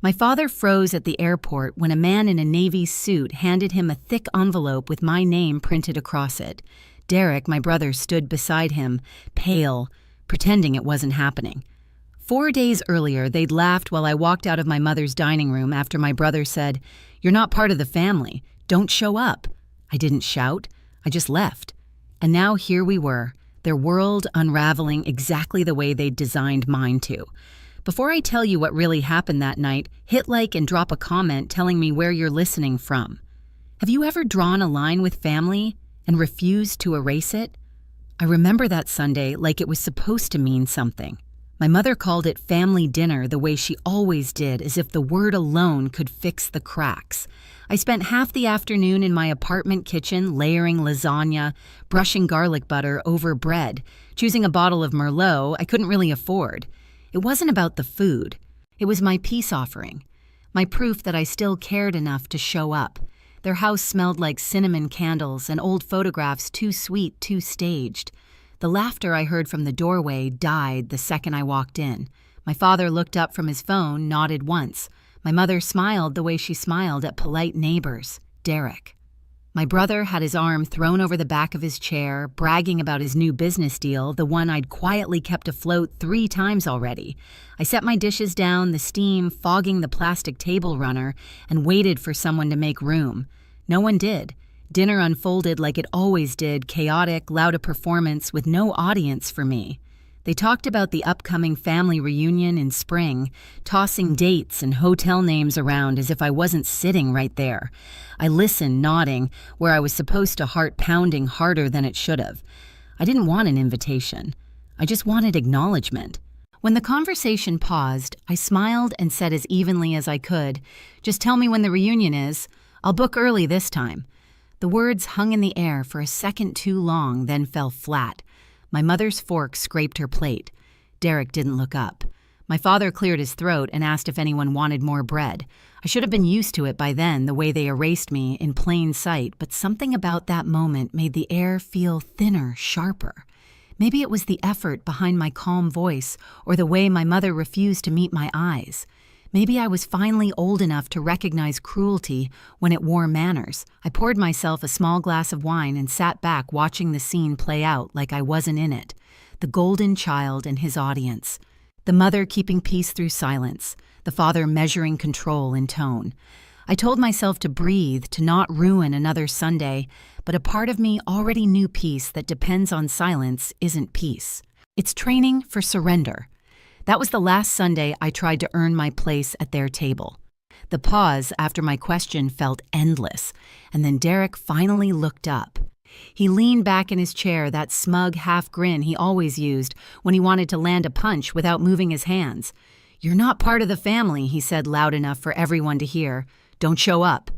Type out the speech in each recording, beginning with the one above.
My father froze at the airport when a man in a Navy suit handed him a thick envelope with my name printed across it. Derek, my brother, stood beside him, pale, pretending it wasn't happening. 4 days earlier, they'd laughed while I walked out of my mother's dining room after my brother said, "You're not part of the family. Don't show up." I didn't shout. I just left. And now here we were, their world unraveling exactly the way they'd designed mine to. Before I tell you what really happened that night, hit like and drop a comment telling me where you're listening from. Have you ever drawn a line with family and refused to erase it? I remember that Sunday like it was supposed to mean something. My mother called it family dinner the way she always did, as if the word alone could fix the cracks. I spent half the afternoon in my apartment kitchen layering lasagna, brushing garlic butter over bread, choosing a bottle of Merlot I couldn't really afford. It wasn't about the food. It was my peace offering, my proof that I still cared enough to show up. Their house smelled like cinnamon candles and old photographs too sweet, too staged. The laughter I heard from the doorway died the second I walked in. My father looked up from his phone, nodded once. My mother smiled the way she smiled at polite neighbors. Derek. My brother had his arm thrown over the back of his chair, bragging about his new business deal, the one I'd quietly kept afloat 3 times already. I set my dishes down, the steam fogging the plastic table runner, and waited for someone to make room. No one did. Dinner unfolded like it always did, chaotic, loud a performance with no audience for me. They talked about the upcoming family reunion in spring, tossing dates and hotel names around as if I wasn't sitting right there. I listened, nodding, where I was supposed to heart pounding harder than it should have. I didn't want an invitation. I just wanted acknowledgement. When the conversation paused, I smiled and said as evenly as I could, "Just tell me when the reunion is. I'll book early this time." The words hung in the air for a second too long, then fell flat. My mother's fork scraped her plate. Derek didn't look up. My father cleared his throat and asked if anyone wanted more bread. I should have been used to it by then, the way they erased me in plain sight, but something about that moment made the air feel thinner, sharper. Maybe it was the effort behind my calm voice or the way my mother refused to meet my eyes. Maybe I was finally old enough to recognize cruelty when it wore manners. I poured myself a small glass of wine and sat back watching the scene play out like I wasn't in it. The golden child and his audience. The mother keeping peace through silence. The father measuring control in tone. I told myself to breathe, to not ruin another Sunday, but a part of me already knew peace that depends on silence isn't peace. It's training for surrender. That was the last Sunday I tried to earn my place at their table. The pause after my question felt endless, and then Derek finally looked up. He leaned back in his chair, that smug half grin he always used when he wanted to land a punch without moving his hands. "You're not part of the family," he said loud enough for everyone to hear. "Don't show up."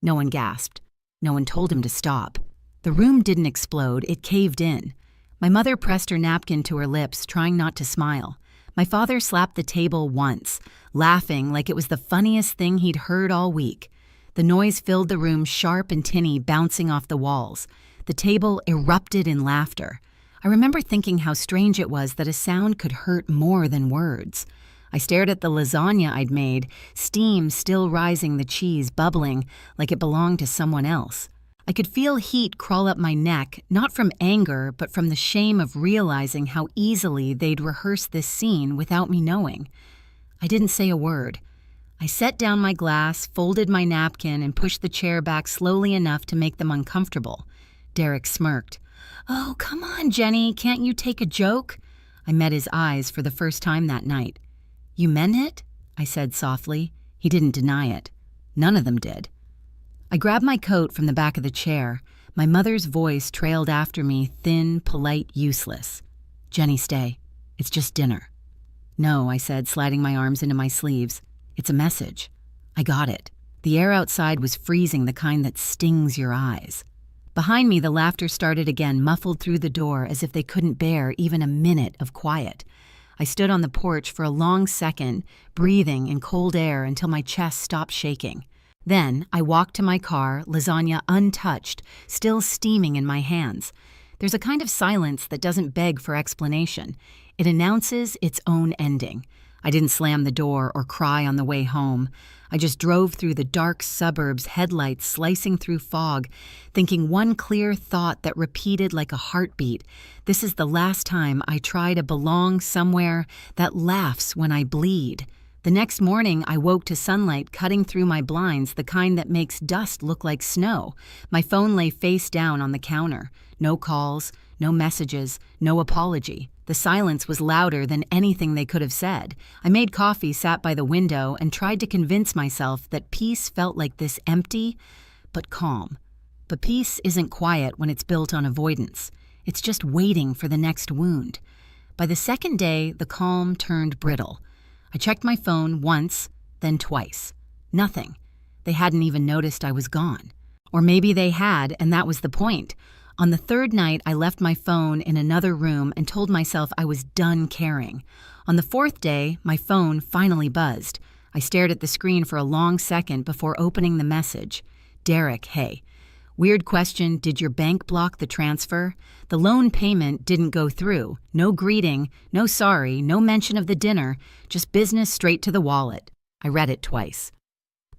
No one gasped. No one told him to stop. The room didn't explode, it caved in. My mother pressed her napkin to her lips, trying not to smile. My father slapped the table once, laughing like it was the funniest thing he'd heard all week. The noise filled the room, sharp and tinny, bouncing off the walls. The table erupted in laughter. I remember thinking how strange it was that a sound could hurt more than words. I stared at the lasagna I'd made, steam still rising, the cheese bubbling like it belonged to someone else. I could feel heat crawl up my neck, not from anger, but from the shame of realizing how easily they'd rehearsed this scene without me knowing. I didn't say a word. I set down my glass, folded my napkin, and pushed the chair back slowly enough to make them uncomfortable. Derek smirked. "Oh, come on, Jennie, can't you take a joke?" I met his eyes for the first time that night. "You meant it?" I said softly. He didn't deny it. None of them did. I grabbed my coat from the back of the chair. My mother's voice trailed after me, thin, polite, useless. "Jennie, stay. It's just dinner." "No," I said, sliding my arms into my sleeves. "It's a message." I got it. The air outside was freezing, the kind that stings your eyes. Behind me, the laughter started again, muffled through the door as if they couldn't bear even a minute of quiet. I stood on the porch for a long second, breathing in cold air until my chest stopped shaking. Then I walked to my car, lasagna untouched, still steaming in my hands. There's a kind of silence that doesn't beg for explanation. It announces its own ending. I didn't slam the door or cry on the way home. I just drove through the dark suburbs, headlights slicing through fog, thinking one clear thought that repeated like a heartbeat. This is the last time I try to belong somewhere that laughs when I bleed. The next morning, I woke to sunlight cutting through my blinds, the kind that makes dust look like snow. My phone lay face down on the counter. No calls, no messages, no apology. The silence was louder than anything they could have said. I made coffee, sat by the window, and tried to convince myself that peace felt like this empty, but calm. But peace isn't quiet when it's built on avoidance. It's just waiting for the next wound. By the second day, the calm turned brittle. I checked my phone once, then twice. Nothing. They hadn't even noticed I was gone. Or maybe they had, and that was the point. On the third night, I left my phone in another room and told myself I was done caring. On the fourth day, my phone finally buzzed. I stared at the screen for a long second before opening the message. Derek, hey. Weird question, did your bank block the transfer? The loan payment didn't go through. No greeting, no sorry, no mention of the dinner, just business straight to the wallet. I read it twice.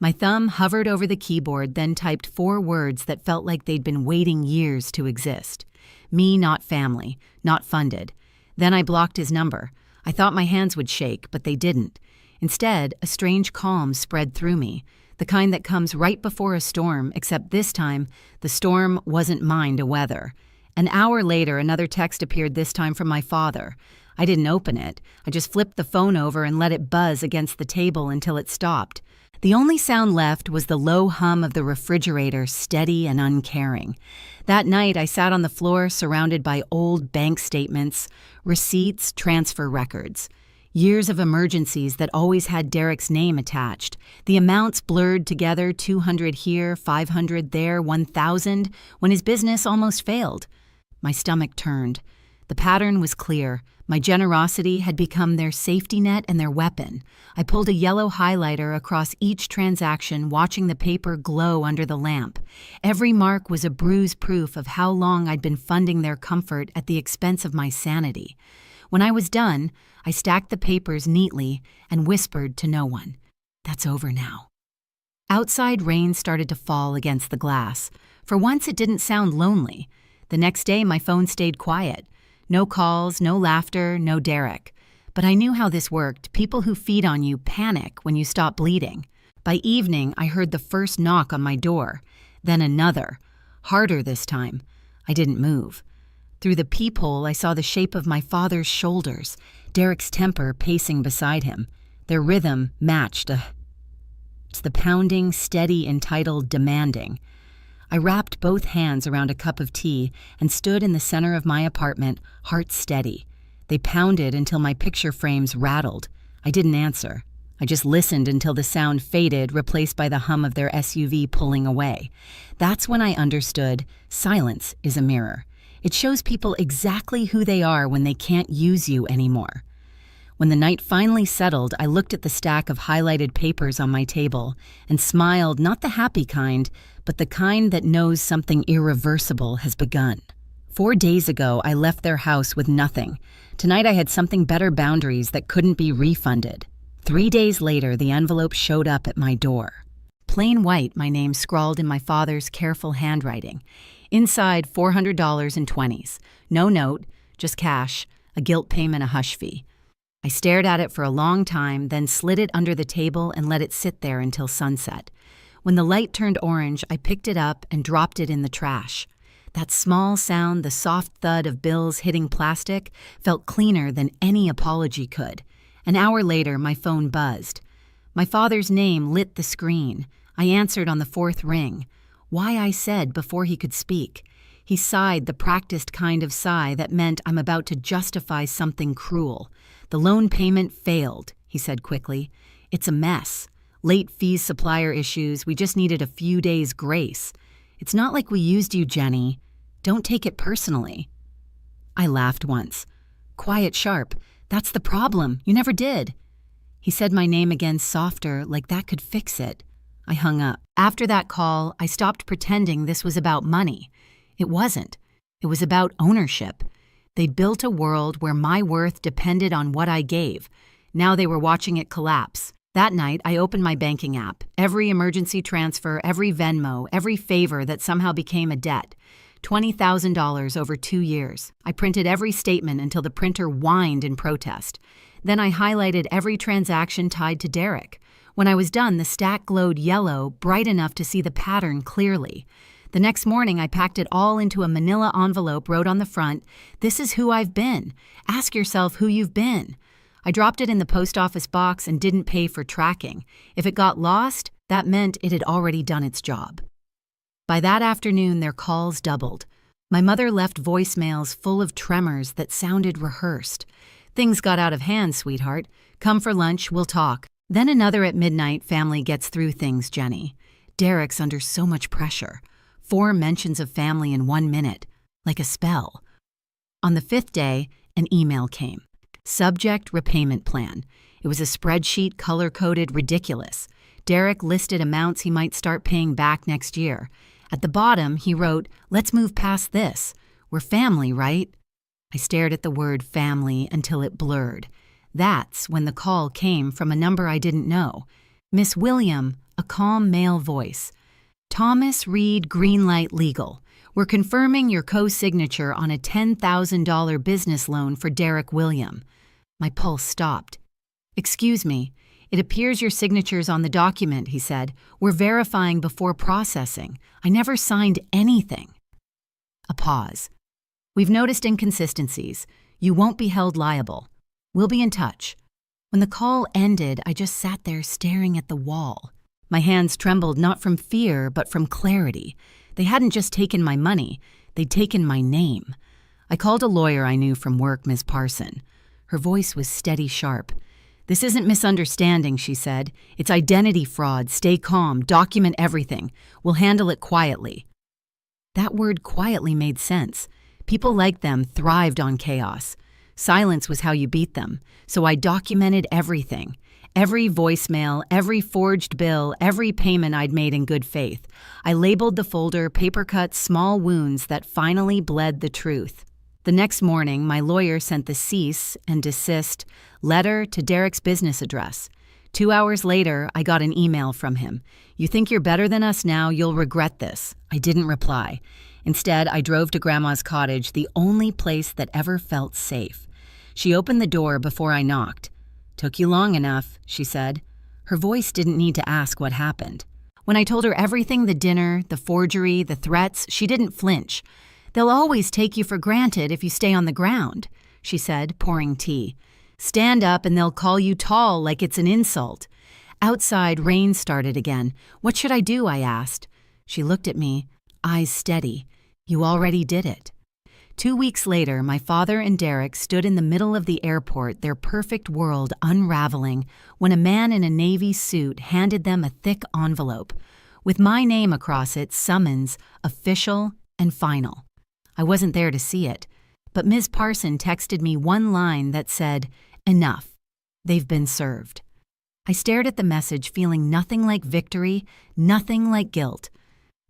My thumb hovered over the keyboard, then typed 4 words that felt like they'd been waiting years to exist. Me, not family, not funded. Then I blocked his number. I thought my hands would shake, but they didn't. Instead, a strange calm spread through me. The kind that comes right before a storm, except this time, the storm wasn't mine to weather. An hour later, another text appeared, this time from my father. I didn't open it. I just flipped the phone over and let it buzz against the table until it stopped. The only sound left was the low hum of the refrigerator, steady and uncaring. That night, I sat on the floor surrounded by old bank statements, receipts, transfer records. Years of emergencies that always had Derek's name attached. The amounts blurred together, 200 here, 500 there, 1,000, when his business almost failed. My stomach turned. The pattern was clear. My generosity had become their safety net and their weapon. I pulled a yellow highlighter across each transaction, watching the paper glow under the lamp. Every mark was a bruise proof of how long I'd been funding their comfort at the expense of my sanity. When I was done, I stacked the papers neatly and whispered to no one. That's over now. Outside, rain started to fall against the glass. For once, it didn't sound lonely. The next day, my phone stayed quiet. No calls, no laughter, no Derek. But I knew how this worked. People who feed on you panic when you stop bleeding. By evening, I heard the first knock on my door. Then another. Harder this time. I didn't move. Through the peephole, I saw the shape of my father's shoulders, Derek's temper pacing beside him. Their rhythm matched. It's the pounding, steady, entitled, demanding. I wrapped both hands around a cup of tea and stood in the center of my apartment, heart steady. They pounded until my picture frames rattled. I didn't answer. I just listened until the sound faded, replaced by the hum of their SUV pulling away. That's when I understood silence is a mirror. It shows people exactly who they are when they can't use you anymore. When the night finally settled, I looked at the stack of highlighted papers on my table and smiled, not the happy kind, but the kind that knows something irreversible has begun. 4 days ago, I left their house with nothing. Tonight I had something better, boundaries that couldn't be refunded. 3 days later, the envelope showed up at my door. Plain white, my name scrawled in my father's careful handwriting. Inside, $400 in 20s. No note, just cash, a guilt payment, a hush fee. I stared at it for a long time, then slid it under the table and let it sit there until sunset. When the light turned orange, I picked it up and dropped it in the trash. That small sound, the soft thud of bills hitting plastic, felt cleaner than any apology could. An hour later, my phone buzzed. My father's name lit the screen. I answered on the 4th ring. Why, I said before he could speak. He sighed, the practiced kind of sigh that meant I'm about to justify something cruel. The loan payment failed, he said quickly. It's a mess. Late fees, supplier issues, we just needed a few days' grace. It's not like we used you, Jennie. Don't take it personally. I laughed once. Quiet, sharp. That's the problem. You never did. He said my name again, softer, like that could fix it. I hung up. After that call, I stopped pretending this was about money. It wasn't. It was about ownership. They'd built a world where my worth depended on what I gave, Now they were watching it collapse. That night, I opened my banking app. Every emergency transfer, every Venmo, every favor that somehow became a debt. $20,000 over 2 years. I printed every statement until the printer whined in protest. Then I highlighted every transaction tied to Derek. When I was done, the stack glowed yellow, bright enough to see the pattern clearly. The next morning, I packed it all into a manila envelope, wrote on the front, "This is who I've been. Ask yourself who you've been." I dropped it in the post office box and didn't pay for tracking. If it got lost, that meant it had already done its job. By that afternoon, their calls doubled. My mother left voicemails full of tremors that sounded rehearsed. "Things got out of hand, sweetheart. Come for lunch, we'll talk." Then another at midnight, "Family gets through things, Jenny. Derek's under so much pressure. 4 mentions of family in 1 minute, like a spell." On the 5th day, an email came. Subject: repayment plan. It was a spreadsheet, color-coded, ridiculous. Derek listed amounts he might start paying back next year. At the bottom, he wrote, "Let's move past this. We're family, right?" I stared at the word family until it blurred. That's when the call came from a number I didn't know. "Miss William," a calm male voice. "Thomas Reed Greenlight Legal. We're confirming your co-signature on a $10,000 business loan for Derek William." My pulse stopped. "Excuse me, it appears your signature's on the document," he said. "We're verifying before processing. I never signed anything." A pause. "We've noticed inconsistencies. You won't be held liable. We'll be in touch." When the call ended, I just sat there staring at the wall. My hands trembled not from fear, but from clarity. They hadn't just taken my money, they'd taken my name. I called a lawyer I knew from work, Ms. Parson. Her voice was steady sharp. "This isn't misunderstanding," she said. "It's identity fraud. Stay calm. Document everything. We'll handle it quietly." That word quietly made sense. People like them thrived on chaos. Silence was how you beat them. So I documented everything. Every voicemail, every forged bill, every payment I'd made in good faith. I labeled the folder paper cuts, small wounds that finally bled the truth. The next morning, my lawyer sent the cease and desist letter to Derek's business address. 2 hours later, I got an email from him. "You think you're better than us now? You'll regret this." I didn't reply. Instead, I drove to Grandma's cottage, the only place that ever felt safe. She opened the door before I knocked. "Took you long enough," she said. Her voice didn't need to ask what happened. When I told her everything, the dinner, the forgery, the threats, she didn't flinch. "They'll always take you for granted if you stay on the ground," she said, pouring tea. "Stand up and they'll call you tall like it's an insult." Outside, rain started again. "What should I do?" I asked. She looked at me, eyes steady. "You already did it." 2 weeks later, my father and Derek stood in the middle of the airport, their perfect world unraveling, when a man in a Navy suit handed them a thick envelope. With my name across it, summons, official, and final. I wasn't there to see it, but Ms. Parson texted me one line that said, "Enough. They've been served." I stared at the message, feeling nothing like victory, nothing like guilt.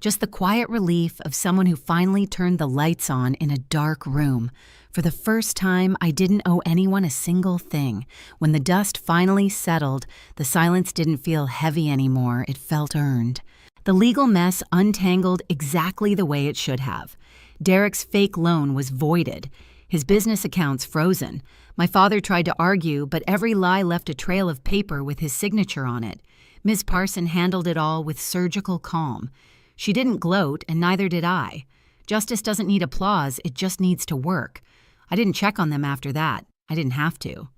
Just the quiet relief of someone who finally turned the lights on in a dark room. For the first time, I didn't owe anyone a single thing. When the dust finally settled, the silence didn't feel heavy anymore, it felt earned. The legal mess untangled exactly the way it should have. Derek's fake loan was voided, his business accounts frozen. My father tried to argue, but every lie left a trail of paper with his signature on it. Ms. Parson handled it all with surgical calm. She didn't gloat, and neither did I. Justice doesn't need applause, it just needs to work. I didn't check on them after that. I didn't have to.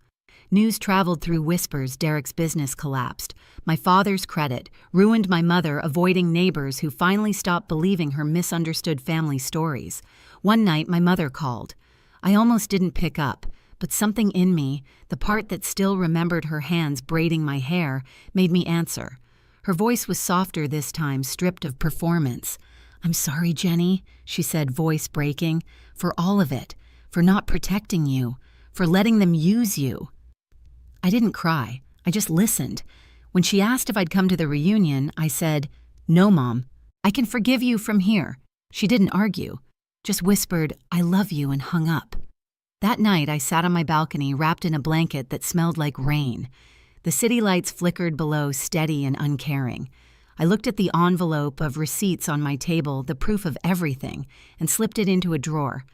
News traveled through whispers. Derek's business collapsed. My father's credit ruined my mother, avoiding neighbors who finally stopped believing her misunderstood family stories. One night, my mother called. I almost didn't pick up, but something in me, the part that still remembered her hands braiding my hair, made me answer. Her voice was softer this time, stripped of performance. "I'm sorry, Jenny," she said, voice breaking, "for all of it, for not protecting you, for letting them use you." I didn't cry. I just listened. When she asked if I'd come to the reunion, I said, "No, Mom. I can forgive you from here." She didn't argue, just whispered, "I love you," and hung up. That night, I sat on my balcony wrapped in a blanket that smelled like rain. The city lights flickered below, steady and uncaring. I looked at the envelope of receipts on my table, the proof of everything, and slipped it into a drawer.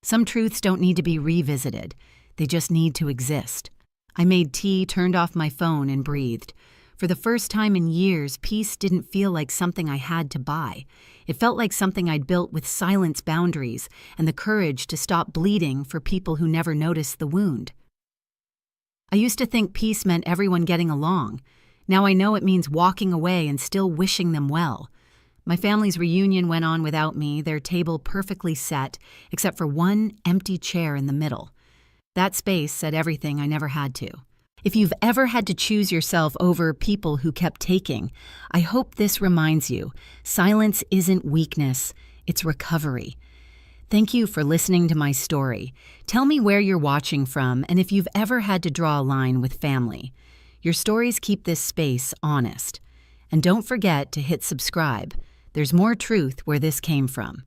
Some truths don't need to be revisited. They just need to exist. I made tea, turned off my phone, and breathed. For the first time in years, peace didn't feel like something I had to buy. It felt like something I'd built with silence boundaries and the courage to stop bleeding for people who never noticed the wound. I used to think peace meant everyone getting along. Now I know it means walking away and still wishing them well. My family's reunion went on without me, their table perfectly set, except for one empty chair in the middle. That space said everything I never had to. If you've ever had to choose yourself over people who kept taking, I hope this reminds you, silence isn't weakness, it's recovery. Thank you for listening to my story. Tell me where you're watching from and if you've ever had to draw a line with family. Your stories keep this space honest. And don't forget to hit subscribe. There's more truth where this came from.